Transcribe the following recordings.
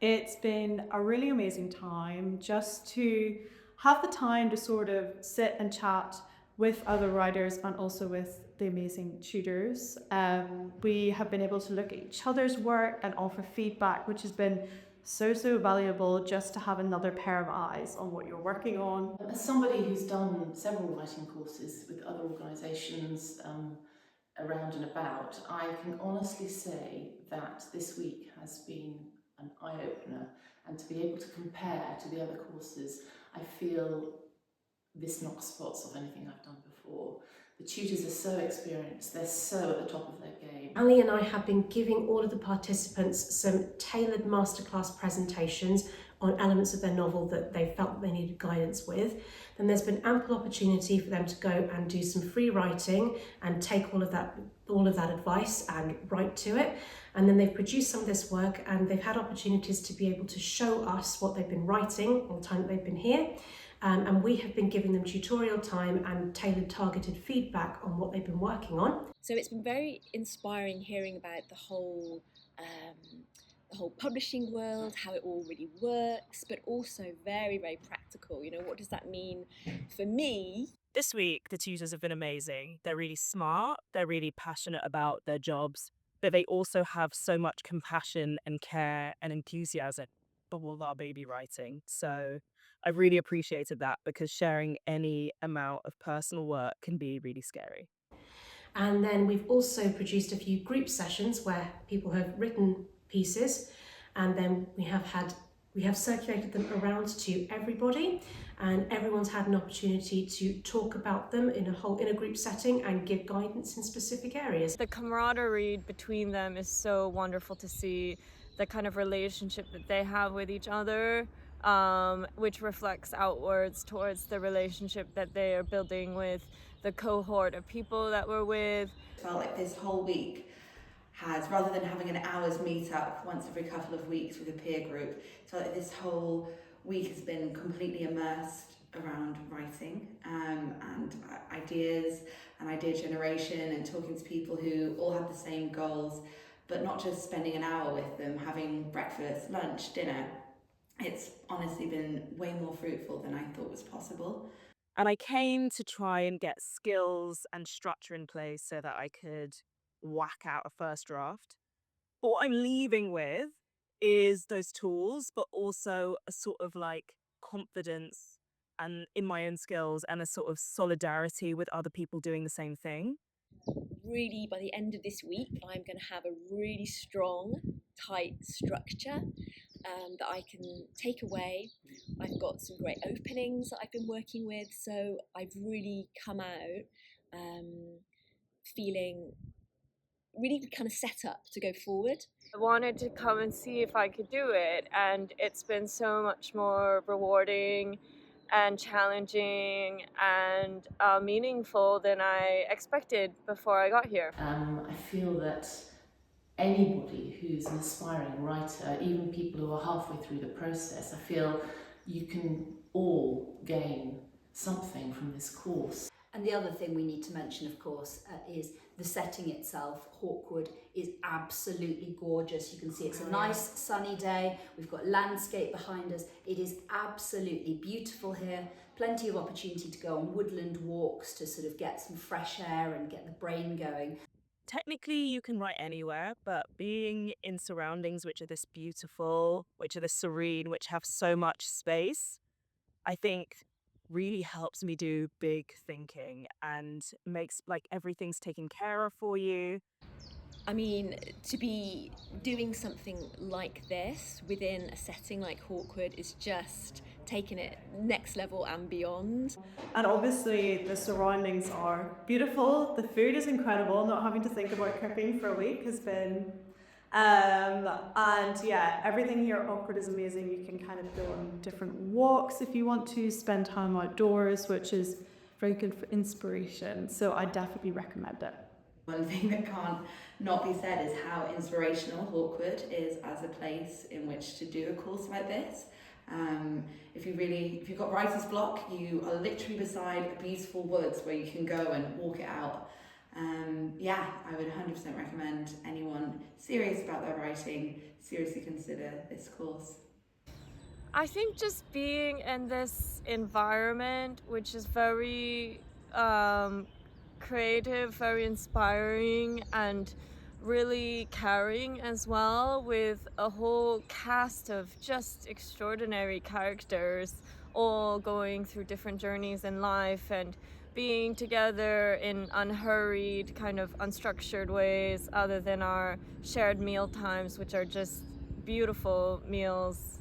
It's been a really amazing time just to have the time to sort of sit and chat with other writers and also with the amazing tutors. We have been able to look at each other's work and offer feedback, which has been so valuable just to have another pair of eyes on what you're working on. As somebody who's done several writing courses with other organisations around and about, I can honestly say that this week has been an eye-opener, and to be able to compare to the other courses, I feel this knocks spots off anything I've done before. The tutors are so experienced, they're so at the top of their game. Ali and I have been giving all of the participants some tailored masterclass presentations on elements of their novel that they felt they needed guidance with. Then there's been ample opportunity for them to go and do some free writing and take all of that advice and write to it. And then they've produced some of this work and they've had opportunities to be able to show us what they've been writing all the time that they've been here. And we have been giving them tutorial time and tailored targeted feedback on what they've been working on. So it's been very inspiring hearing about the whole publishing world, how it all really works, but also very practical. You know, what does that mean for me? This week, the tutors have been amazing. They're really smart, they're really passionate about their jobs, but they also have so much compassion and care and enthusiasm for all our baby writing. So I really appreciated that because sharing any amount of personal work can be really scary. And then we've also produced a few group sessions where people have written pieces, and then we have circulated them around to everybody, and everyone's had an opportunity to talk about them in a group setting and give guidance in specific areas. The camaraderie between them is so wonderful to see, the kind of relationship that they have with each other, which reflects outwards towards the relationship that they are building with the cohort of people that we're with. Felt like this whole week has, rather than having an hour's meet-up once every couple of weeks with a peer group, it felt like this whole week has been completely immersed around writing and ideas and idea generation and talking to people who all have the same goals, but not just spending an hour with them, having breakfast, lunch, dinner. It's honestly been way more fruitful than I thought was possible. And I came to try and get skills and structure in place so that I could whack out a first draft. But what I'm leaving with is those tools, but also a sort of like confidence and in my own skills and a sort of solidarity with other people doing the same thing. Really, by the end of this week, I'm going to have a really strong, tight structure that I can take away. I've got some great openings that I've been working with, so I've really come out feeling really kind of set up to go forward. I wanted to come and see if I could do it, and it's been so much more rewarding and challenging and meaningful than I expected before I got here. I feel that anybody who's an aspiring writer, even people who are halfway through the process, I feel you can all gain something from this course. And the other thing we need to mention, of course, is the setting itself. Hawkwood is absolutely gorgeous. You can see it's a nice sunny day. We've got landscape behind us. It is absolutely beautiful here. Plenty of opportunity to go on woodland walks to sort of get some fresh air and get the brain going. Technically, you can write anywhere, but being in surroundings which are this beautiful, which are this serene, which have so much space, I think really helps me do big thinking and makes like everything's taken care of for you. I mean, to be doing something like this within a setting like Hawkwood is just taking it next level and beyond. And obviously the surroundings are beautiful. The food is incredible. Not having to think about cooking for a week has been and yeah, everything here at Hawkwood is amazing. You can kind of go on different walks if you want to, spend time outdoors, which is very good for inspiration. So I definitely recommend it. One thing that can't not be said is how inspirational Hawkwood is as a place in which to do a course like this. If you've got writer's block, you are literally beside a beautiful woods where you can go and walk it out. Yeah, I would 100% recommend anyone serious about their writing seriously consider this course. I think just being in this environment, which is very creative, very inspiring, and really caring as well, with a whole cast of just extraordinary characters, all going through different journeys in life and being together in unhurried, kind of unstructured ways, other than our shared meal times, which are just beautiful meals,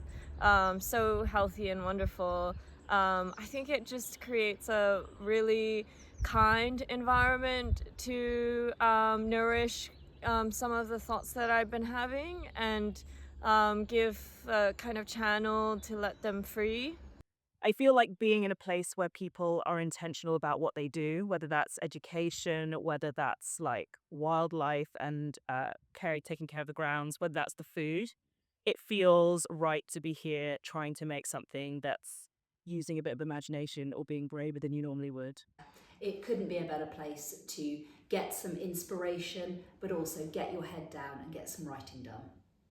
so healthy and wonderful. I think it just creates a really kind environment to nourish some of the thoughts that I've been having, and give a kind of channel to let them free. I feel like being in a place where people are intentional about what they do, whether that's education, whether that's like wildlife and taking care of the grounds, whether that's the food, it feels right to be here trying to make something that's using a bit of imagination or being braver than you normally would. It couldn't be a better place to get some inspiration, but also get your head down and get some writing done.